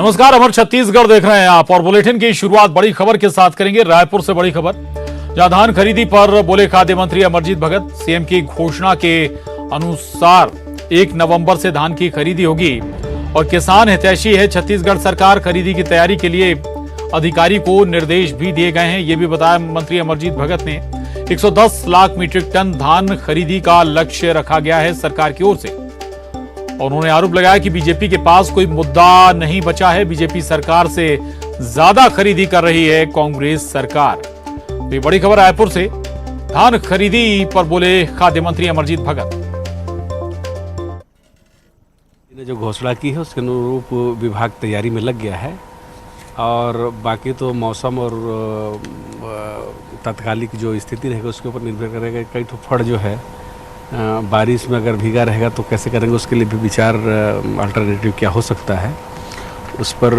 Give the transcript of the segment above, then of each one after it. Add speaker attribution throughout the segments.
Speaker 1: नमस्कार, अमर छत्तीसगढ़ देख रहे हैं आप और बुलेटिन की शुरुआत बड़ी खबर के साथ करेंगे। रायपुर से बड़ी खबर, जहां धान खरीदी पर बोले खाद्य मंत्री अमरजीत भगत। सीएम की घोषणा के अनुसार 1 नवंबर से धान की खरीदी होगी और किसान हितैषी है। छत्तीसगढ़ सरकार खरीदी की तैयारी के लिए अधिकारी को निर्देश भी दिए गए हैं। ये भी बताया मंत्री अमरजीत भगत ने। 110 लाख मीट्रिक टन धान खरीदी का लक्ष्य रखा गया है सरकार की ओर से। और उन्होंने आरोप लगाया कि बीजेपी के पास कोई मुद्दा नहीं बचा है। बीजेपी सरकार से ज्यादा खरीदी कर रही है कांग्रेस सरकार। तो ये बड़ी खबर रायपुर से, धान खरीदी पर बोले खाद्य मंत्री अमरजीत भगत।
Speaker 2: ने जो घोषणा की है उसके अनुरूप विभाग तैयारी में लग गया है और बाकी तो मौसम और तात्कालिक जो स्थिति रहेगी उसके ऊपर निर्भर करेगा। कई तो फड़ जो है बारिश में अगर भीगा रहेगा तो कैसे करेंगे, उसके लिए भी विचार अल्टरनेटिव क्या हो सकता है उस पर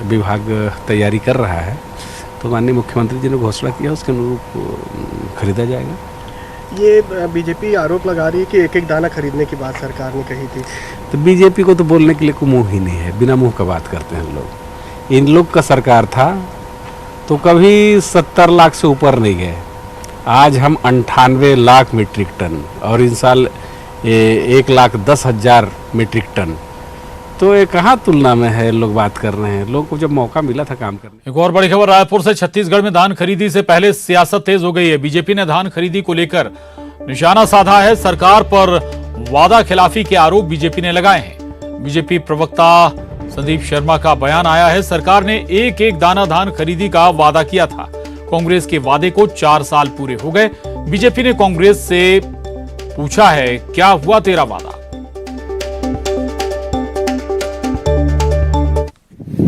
Speaker 2: विभाग तैयारी कर रहा है। तो माननीय मुख्यमंत्री जी ने घोषणा किया उसके अनुरूप खरीदा जाएगा।
Speaker 3: ये बीजेपी आरोप लगा रही है कि एक एक दाना खरीदने की बात सरकार ने कही थी।
Speaker 2: तो बीजेपी को तो बोलने के लिए कोई मुँह ही नहीं है, बिना मुँह का बात करते हैं लोग। इन लोग का सरकार था तो कभी 70 लाख से ऊपर नहीं गए। आज हम 98 लाख मीट्रिक टन और इन साल 1,10,000 मीट्रिक टन, तो ये कहाँ तुलना में है। लोग बात कर रहे हैं, लोगों को जब मौका मिला था काम करने।
Speaker 1: एक और बड़ी खबर रायपुर से, छत्तीसगढ़ में धान खरीदी से पहले सियासत तेज हो गई है। बीजेपी ने धान खरीदी को लेकर निशाना साधा है। सरकार पर वादा खिलाफी के आरोप बीजेपी ने लगाए हैं। बीजेपी प्रवक्ता संदीप शर्मा का बयान आया है, सरकार ने एक एक दाना धान खरीदी का वादा किया था। कांग्रेस के वादे को 4 साल पूरे हो गए। बीजेपी ने कांग्रेस से पूछा है, क्या हुआ तेरा वादा।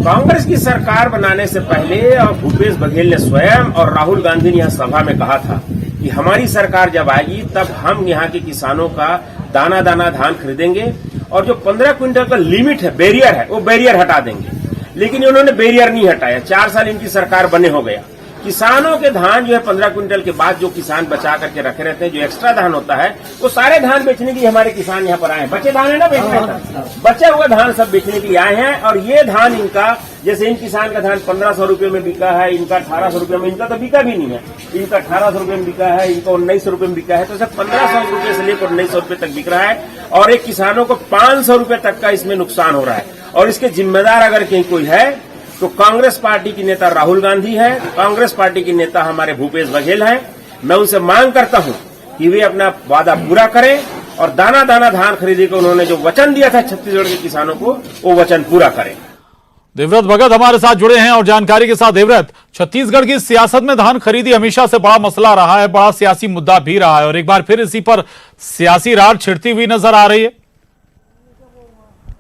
Speaker 4: कांग्रेस की सरकार बनाने से पहले भूपेश बघेल ने स्वयं और राहुल गांधी ने यह सभा में कहा था कि हमारी सरकार जब आएगी तब हम यहाँ के किसानों का दाना दाना धान खरीदेंगे और जो 15 क्विंटल का लिमिट है, बैरियर है, वो बैरियर हटा देंगे। लेकिन इन्होंने बैरियर नहीं हटाया। 4 साल इनकी सरकार बने हो गया। किसानों के धान जो है 15 क्विंटल के बाद जो किसान बचा करके रखे रहते हैं, जो एक्स्ट्रा धान होता है, वो सारे धान बेचने के लिए हमारे किसान यहाँ पर आए हैं। बचे धान है ना बेचने का, बचे हुए धान सब बेचने के लिए आए हैं। और ये धान इनका, जैसे इन किसान का धान 1500 रुपये में बिका है, इनका 1800 रुपये में, इनका तो बिका भी नहीं है, इनका 1800 रुपये में बिका है, इनका 1900 रुपये में बिका है। तो सब 1500 रुपये से लेकर 1900 रुपये तक बिक रहा है और एक किसानों को 500 रुपये तक का इसमें नुकसान हो रहा है। और इसके जिम्मेदार अगर कहीं कोई है तो कांग्रेस पार्टी की नेता राहुल गांधी है, कांग्रेस पार्टी की नेता हमारे भूपेश बघेल हैं। मैं उनसे मांग करता हूं कि वे अपना वादा पूरा करें और दाना दाना धान खरीदी को उन्होंने जो वचन दिया था छत्तीसगढ़ के किसानों को, वो वचन पूरा करें।
Speaker 1: देवव्रत भगत हमारे साथ जुड़े हैं और जानकारी के साथ। देवव्रत, छत्तीसगढ़ की सियासत में धान खरीदी हमेशा से बड़ा मसला रहा है, बड़ा सियासी मुद्दा भी रहा है और एक बार फिर इसी पर सियासी रार छिड़ती हुई नजर आ रही है।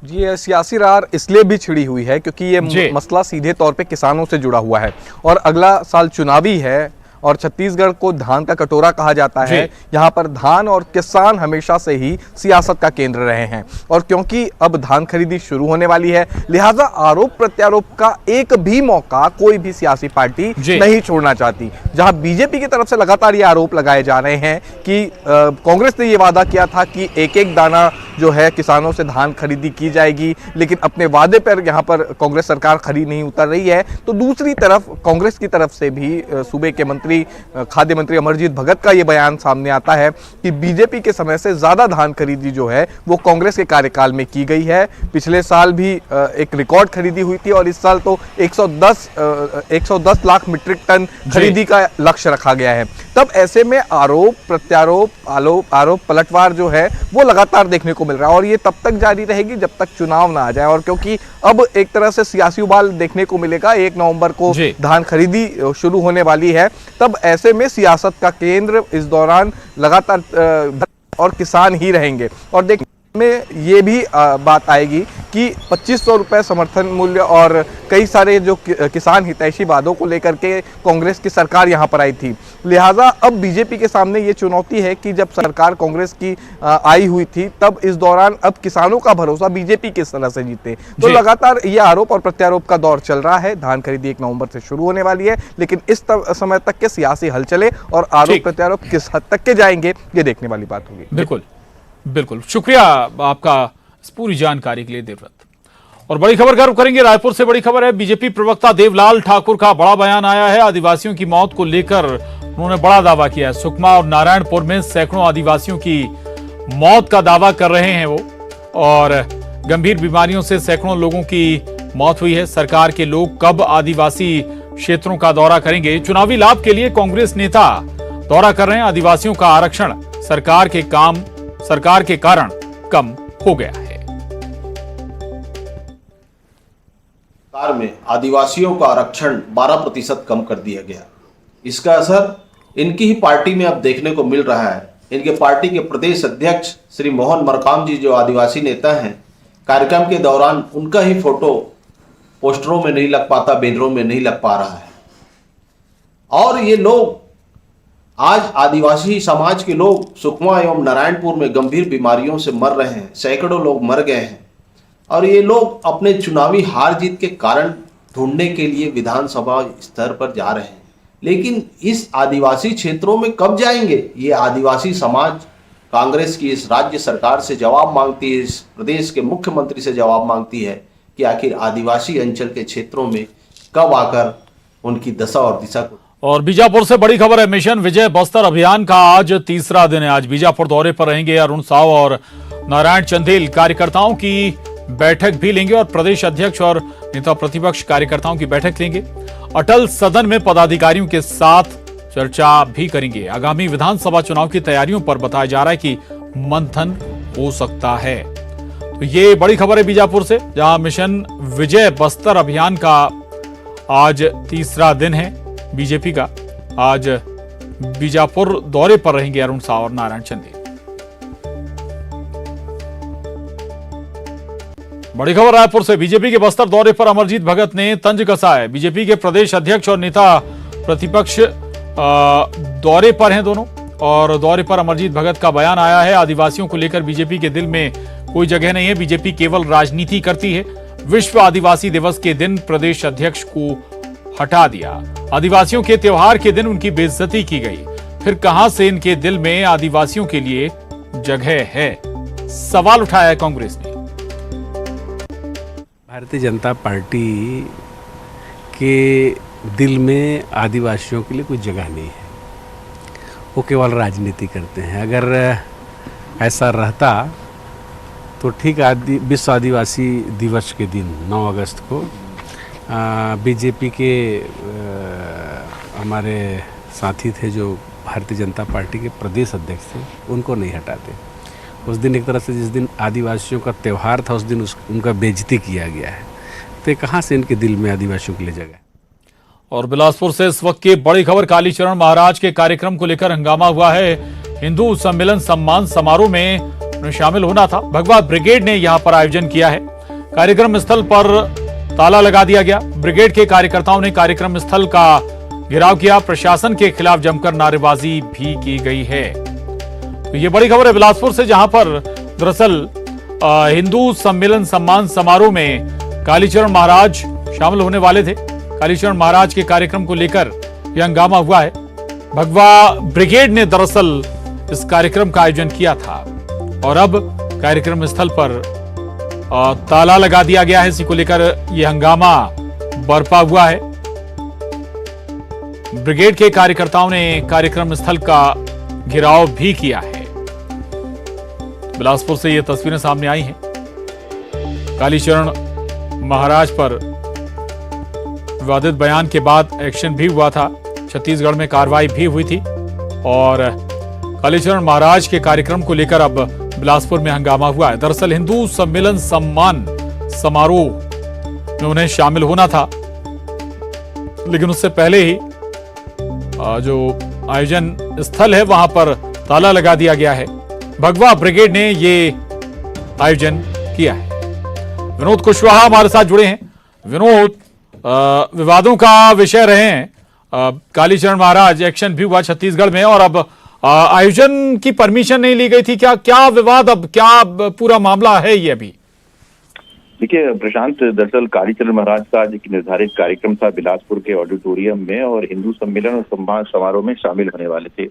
Speaker 5: जी, ये सियासी रार इसलिए भी छिड़ी हुई है क्योंकि ये मसला सीधे तौर पे किसानों से जुड़ा हुआ है और अगला साल चुनावी है और छत्तीसगढ़ को धान का कटोरा कहा जाता है। यहाँ पर धान और किसान हमेशा से ही सियासत का केंद्र रहे हैं और क्योंकि अब धान खरीदी शुरू होने वाली है, लिहाजा आरोप प्रत्यारोप का एक भी मौका कोई भी सियासी पार्टी नहीं छोड़ना चाहती। जहां बीजेपी की तरफ से लगातार ये आरोप लगाए जा रहे हैं कि कांग्रेस ने ये वादा किया था कि एक एक दाना जो है किसानों से धान खरीदी की जाएगी, लेकिन अपने वादे पर यहाँ पर कांग्रेस सरकार खरी नहीं उतर रही है। तो दूसरी तरफ कांग्रेस की तरफ से भी सूबे के खाद्य मंत्री अमरजीत भगत का ये बयान सामने आता है कि बीजेपी के समय से ज्यादा धान खरीदी जो है वो कांग्रेस के कार्यकाल में की गई है। पिछले साल भी एक रिकॉर्ड खरीदी हुई थी और इस साल तो 110 लाख मीट्रिक टन खरीदी का लक्ष्य रखा गया है। तब ऐसे में आरोप प्रत्यारोप, आरोप पलटवार जो है वो लगातार देखने को मिल रहा है और ये तब तक जारी रहेगी जब तक चुनाव ना आ जाए। और क्योंकि अब एक तरह से सियासी उबाल देखने को मिलेगा, 1 नवंबर को धान खरीदी शुरू होने वाली है, तब ऐसे में सियासत का केंद्र इस दौरान लगातार और किसान ही रहेंगे। और देखने में ये भी बात आएगी कि 2500 रुपये समर्थन मूल्य और कई सारे जो किसान हितैषी वादों को लेकर के कांग्रेस की सरकार यहाँ पर आई थी। लिहाजा अब बीजेपी के सामने ये चुनौती है कि जब सरकार कांग्रेस की आई हुई थी तब इस दौरान अब किसानों का भरोसा बीजेपी किस तरह से जीते। तो लगातार ये आरोप और प्रत्यारोप का दौर चल रहा है। धान खरीदी 1 नवंबर से शुरू होने वाली है, लेकिन इस समय तक के सियासी हलचले और आरोप प्रत्यारोप किस हद तक के जाएंगे ये देखने वाली बात होगी।
Speaker 1: बिल्कुल बिल्कुल, शुक्रिया आपका इस पूरी जानकारी के लिए देवव्रत। और बड़ी खबर गर्व करेंगे, रायपुर से बड़ी खबर है। बीजेपी प्रवक्ता देवलाल ठाकुर का बड़ा बयान आया है। आदिवासियों की मौत को लेकर उन्होंने बड़ा दावा किया है। सुकमा और नारायणपुर में सैकड़ों आदिवासियों की मौत का दावा कर रहे हैं वो, और गंभीर बीमारियों से सैकड़ों लोगों की मौत हुई है। सरकार के लोग कब आदिवासी क्षेत्रों का दौरा करेंगे? चुनावी लाभ के लिए कांग्रेस नेता दौरा कर रहे हैं। आदिवासियों का आरक्षण सरकार के कारण कम हो गया है।
Speaker 6: सरकार में आदिवासियों का आरक्षण 12% कम कर दिया गया। इसका असर इनकी ही पार्टी में अब देखने को मिल रहा है। इनके पार्टी के प्रदेश अध्यक्ष श्री मोहन मरकाम जी, जो आदिवासी नेता हैं, कार्यक्रम के दौरान उनका ही फोटो पोस्टरों में नहीं लग पाता, बैनरों में नहीं लग पा रहा है। और ये लोग आज आदिवासी समाज के लोग सुकमा एवं नारायणपुर में गंभीर बीमारियों से मर रहे हैं। सैकड़ों लोग मर गए हैं और ये लोग अपने चुनावी हार जीत के कारण ढूंढने के लिए विधानसभा स्तर पर जा रहे हैं। लेकिन इस आदिवासी क्षेत्रों में कब जाएंगे? ये आदिवासी समाज कांग्रेस की इस राज्य सरकार से जवाब मांगती है, इस प्रदेश के मुख्यमंत्री से जवाब मांगती है कि आखिर आदिवासी अंचल के क्षेत्रों में कब आकर उनकी दशा और दिशा को।
Speaker 1: और बीजापुर से बड़ी खबर है। मिशन विजय बस्तर अभियान का आज तीसरा दिन है। आज बीजापुर दौरे पर रहेंगे अरुण साव और नारायण चंदेल। कार्यकर्ताओं की बैठक भी लेंगे और प्रदेश अध्यक्ष और नेता प्रतिपक्ष कार्यकर्ताओं की बैठक लेंगे। अटल सदन में पदाधिकारियों के साथ चर्चा भी करेंगे। आगामी विधानसभा चुनाव की तैयारियों पर बताया जा रहा है कि मंथन हो सकता है। तो ये बड़ी खबर है बीजापुर से, जहां मिशन विजय बस्तर अभियान का आज तीसरा दिन है। बीजेपी का आज बीजापुर दौरे पर रहेंगे अरुण साव और नारायण चंदेल। बड़ी खबर रायपुर से। बीजेपी के बस्तर दौरे पर अमरजीत भगत ने तंज कसा है। बीजेपी के प्रदेश अध्यक्ष और नेता प्रतिपक्ष दौरे पर हैं दोनों, और दौरे पर अमरजीत भगत का बयान आया है। आदिवासियों को लेकर बीजेपी के दिल में कोई जगह नहीं है। बीजेपी केवल राजनीति करती है। विश्व आदिवासी दिवस के दिन प्रदेश अध्यक्ष को हटा दिया। आदिवासियों के त्योहार के दिन उनकी बेइज्जती की गई। फिर कहां से इनके दिल में आदिवासियों के लिए जगह है? सवाल उठाया है कांग्रेस ने।
Speaker 2: भारतीय जनता पार्टी के दिल में आदिवासियों के लिए कोई जगह नहीं है। वो केवल राजनीति करते हैं। अगर ऐसा रहता तो ठीक, विश्व आदिवासी दिवस के दिन 9 अगस्त को बीजेपी के हमारे साथी थे जो भारतीय जनता पार्टी के प्रदेश अध्यक्ष थे, उनको नहीं हटाते। उस दिन एक तरह से जिस दिन आदिवासियों का त्यौहार था, उस दिन उनका बेइज्जती किया गया है। तो कहाँ से इनके दिल में आदिवासियों के लिए जगह?
Speaker 1: और बिलासपुर से इस वक्त की बड़ी खबर। कालीचरण महाराज के कार्यक्रम को लेकर हंगामा हुआ है। हिंदू सम्मेलन सम्मान समारोह में शामिल होना था। भगवा ब्रिगेड ने यहां पर आयोजन किया है। कार्यक्रम स्थल पर ताला लगा दिया गया। ब्रिगेड के कार्यकर्ताओं ने कार्यक्रम स्थल का घेराव किया। प्रशासन के खिलाफ जमकर नारेबाजी भी की गई है। तो ये बड़ी खबर है बिलासपुर से, जहां पर दरअसल हिंदू सम्मेलन सम्मान समारोह में कालीचरण महाराज शामिल होने वाले थे। कालीचरण महाराज के कार्यक्रम को लेकर यह हंगामा हुआ है। भगवा ब्रिगेड ने दरअसल इस कार्यक्रम का आयोजन किया था और अब कार्यक्रम स्थल पर ताला लगा दिया गया है। इसी को लेकर यह हंगामा बरपा हुआ है। ब्रिगेड के कार्यकर्ताओं ने कार्यक्रम स्थल का घेराव भी किया है। बिलासपुर से ये तस्वीरें सामने आई हैं। कालीचरण महाराज पर विवादित बयान के बाद एक्शन भी हुआ था। छत्तीसगढ़ में कार्रवाई भी हुई थी और कालीचरण महाराज के कार्यक्रम को लेकर अब बिलासपुर में हंगामा हुआ है। दरअसल हिंदू सम्मेलन सम्मान समारोह में उन्हें शामिल होना था, लेकिन उससे पहले ही जो आयोजन स्थल है वहां पर ताला लगा दिया गया है। भगवा ब्रिगेड ने ये आयोजन किया है। विनोद कुशवाहा हमारे साथ जुड़े हैं। विनोद, विवादों का विषय रहे हैं कालीचरण महाराज, एक्शन भी हुआ छत्तीसगढ़ में और अब आयोजन की परमिशन नहीं ली गई थी। क्या विवाद, अब क्या पूरा मामला है ये अभी?
Speaker 7: देखिए प्रशांत, दरअसल कालीचरण महाराज का आज एक निर्धारित कार्यक्रम था बिलासपुर के ऑडिटोरियम में और हिंदू सम्मेलन और सम्मान समारोह में शामिल होने वाले थे।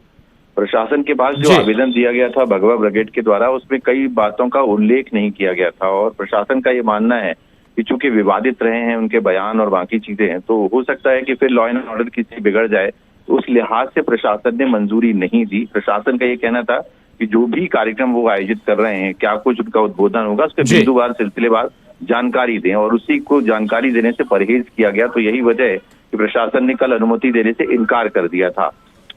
Speaker 7: प्रशासन के पास जो आवेदन दिया गया था भगवा ब्रिगेड के द्वारा, उसमें कई बातों का उल्लेख नहीं किया गया था और प्रशासन का ये मानना है कि चूंकि विवादित रहे हैं उनके बयान और बाकी चीजें हैं, तो हो सकता है कि फिर लॉ एंड ऑर्डर की स्थिति बिगड़ जाए। तो उस लिहाज से प्रशासन ने मंजूरी नहीं दी। प्रशासन का ये कहना था कि जो भी कार्यक्रम वो आयोजित कर रहे हैं, क्या कुछ उनका उद्बोधन होगा, उसके बिंदुवार सिलसिलेवार जानकारी दें, और उसी को जानकारी देने से परहेज किया गया। तो यही वजह है कि प्रशासन ने कल अनुमति देने से इनकार कर दिया था।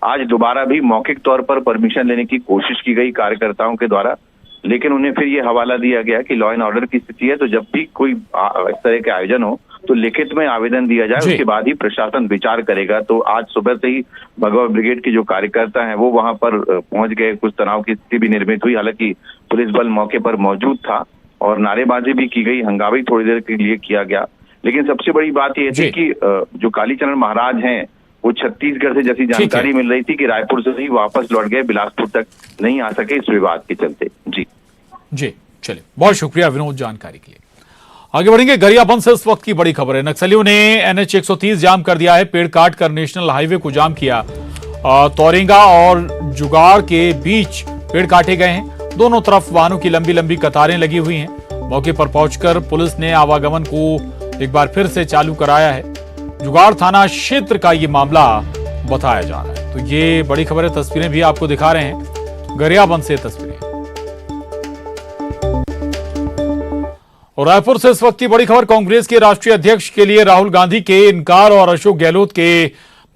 Speaker 7: आज दोबारा भी मौखिक तौर पर परमिशन लेने की कोशिश की गई कार्यकर्ताओं के द्वारा, लेकिन उन्हें फिर ये हवाला दिया गया कि लॉ एंड ऑर्डर की स्थिति है, तो जब भी कोई इस तरह के आयोजन हो तो लिखित में आवेदन दिया जाए, उसके बाद ही प्रशासन विचार करेगा। तो आज सुबह से ही भगवा ब्रिगेड के जो कार्यकर्ता हैं वो वहां पर पहुंच गए। कुछ तनाव की स्थिति भी निर्मित हुई, हालांकि पुलिस बल मौके पर मौजूद था और नारेबाजी भी की गई, हंगामा भी थोड़ी देर के लिए किया गया। लेकिन सबसे बड़ी बात यह थी कि जो कालीचरण महाराज हैं वो छत्तीसगढ़ से जैसी जानकारी मिल रही थी कि रायपुर से ही वापस लौट गए, बिलासपुर तक नहीं आ सके इस विवाद के चलते। जी
Speaker 1: चलिए, बहुत शुक्रिया विनोद जानकारी के लिए। आगे बढ़ेंगे। गरियाबंद से इस वक्त की बड़ी खबर है। नक्सलियों ने NH 130 जाम कर दिया है। पेड़ काट कर नेशनल हाईवे को जाम किया। तौरेंगा और जुगाड़ के बीच पेड़ काटे गए हैं। दोनों तरफ वाहनों की लंबी लंबी कतारें लगी हुई हैं। मौके पर पहुंचकर पुलिस ने आवागमन को एक बार फिर से चालू कराया है। जुगाड़ थाना क्षेत्र का ये मामला बताया जा रहा है। तो ये बड़ी खबर है। तस्वीरें भी आपको दिखा रहे हैं, गरियाबंद से तस्वीरें। और रायपुर से इस वक्त की बड़ी खबर। कांग्रेस के राष्ट्रीय अध्यक्ष के लिए राहुल गांधी के इनकार और अशोक गहलोत के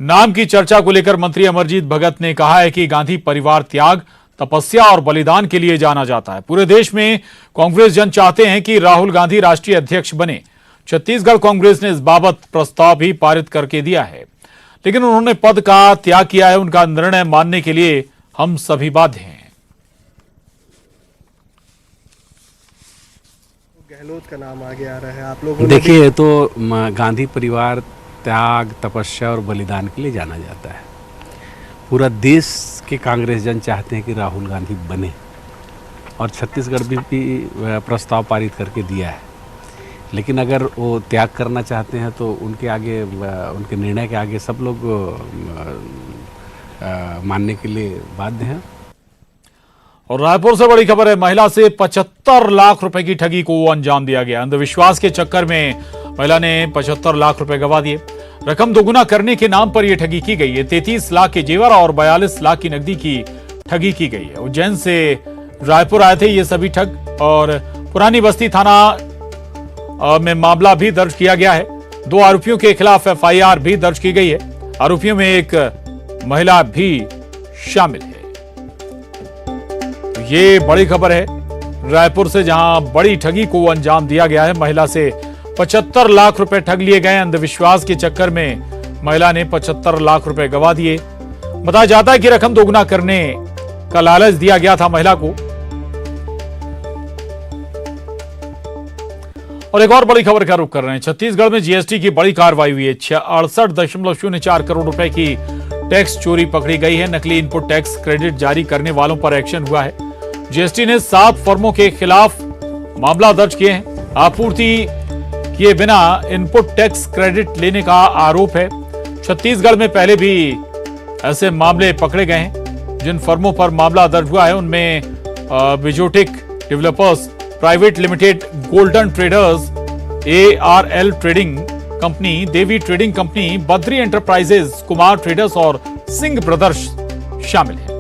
Speaker 1: नाम की चर्चा को लेकर मंत्री अमरजीत भगत ने कहा है कि गांधी परिवार त्याग, तपस्या और बलिदान के लिए जाना जाता है। पूरे देश में कांग्रेस जन चाहते हैं कि राहुल गांधी राष्ट्रीय अध्यक्ष बने। छत्तीसगढ़ कांग्रेस ने इस बाबत प्रस्ताव भी पारित करके दिया है, लेकिन उन्होंने पद का त्याग किया है। उनका निर्णय मानने के लिए हम सभी बाध्य हैं।
Speaker 3: गहलोत का नाम आगे आ रहा है, आप लोगों ने
Speaker 2: देखिए, तो गांधी परिवार त्याग, तपस्या और बलिदान के लिए जाना जाता है। पूरा देश के कांग्रेस जन चाहते हैं कि राहुल गांधी बने, और छत्तीसगढ़ भी प्रस्ताव पारित करके दिया है। लेकिन अगर वो त्याग करना चाहते हैं तो उनके आगे, उनके निर्णय के आगे सब लोग मानने के लिए बाध्य हैं।
Speaker 1: और रायपुर से बड़ी खबर है। महिला से 75 लाख रुपए की ठगी को अंजाम दिया गया। अंधविश्वास के चक्कर में महिला ने 75 लाख रुपए गंवा दिए। रकम दोगुना करने के नाम पर यह ठगी की गई है। 33 लाख के जेवर और 42 लाख की नकदी की ठगी की गई है। उज्जैन से रायपुर आए थे ये सभी ठग, और पुरानी बस्ती थाना में मामला भी दर्ज किया गया है। 2 आरोपियों के खिलाफ FIR भी दर्ज की गई है। आरोपियों में एक महिला भी शामिल है। ये बड़ी खबर है रायपुर से, जहां बड़ी ठगी को अंजाम दिया गया है। महिला से 75 लाख रुपए ठग लिए गए। अंधविश्वास के चक्कर में महिला ने 75 लाख रुपए गंवा दिए। बताया जाता है कि रकम दोगुना करने का लालच दिया गया था महिला को। और एक और बड़ी खबर का रुख कर रहे हैं। छत्तीसगढ़ में GST की बड़ी कार्रवाई हुई है। 68.04 करोड़ रुपए की टैक्स चोरी पकड़ी गई है। नकली इनपुट टैक्स क्रेडिट जारी करने वालों पर एक्शन हुआ है। GST ने 7 फर्मों के खिलाफ मामला दर्ज किए हैं। आपूर्ति किए बिना इनपुट टैक्स क्रेडिट लेने का आरोप है। छत्तीसगढ़ में पहले भी ऐसे मामले पकड़े गए हैं। जिन फर्मों पर मामला दर्ज हुआ है उनमें विजोटिक developers private limited, golden traders, ARL trading company, Devi trading company, Badri enterprises, Kumar traders और सिंह ब्रदर्स शामिल हैं।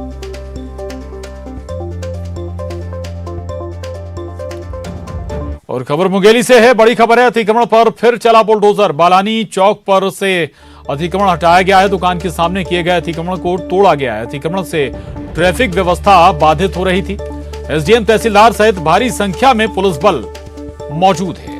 Speaker 1: और खबर मुंगेली से है। बड़ी खबर है। अतिक्रमण पर फिर चला बुलडोजर। बालानी चौक पर से अतिक्रमण हटाया गया है। दुकान के सामने किए गए अतिक्रमण को तोड़ा गया है। अतिक्रमण से ट्रैफिक व्यवस्था बाधित हो रही थी। SDM, तहसीलदार सहित भारी संख्या में पुलिस बल मौजूद है।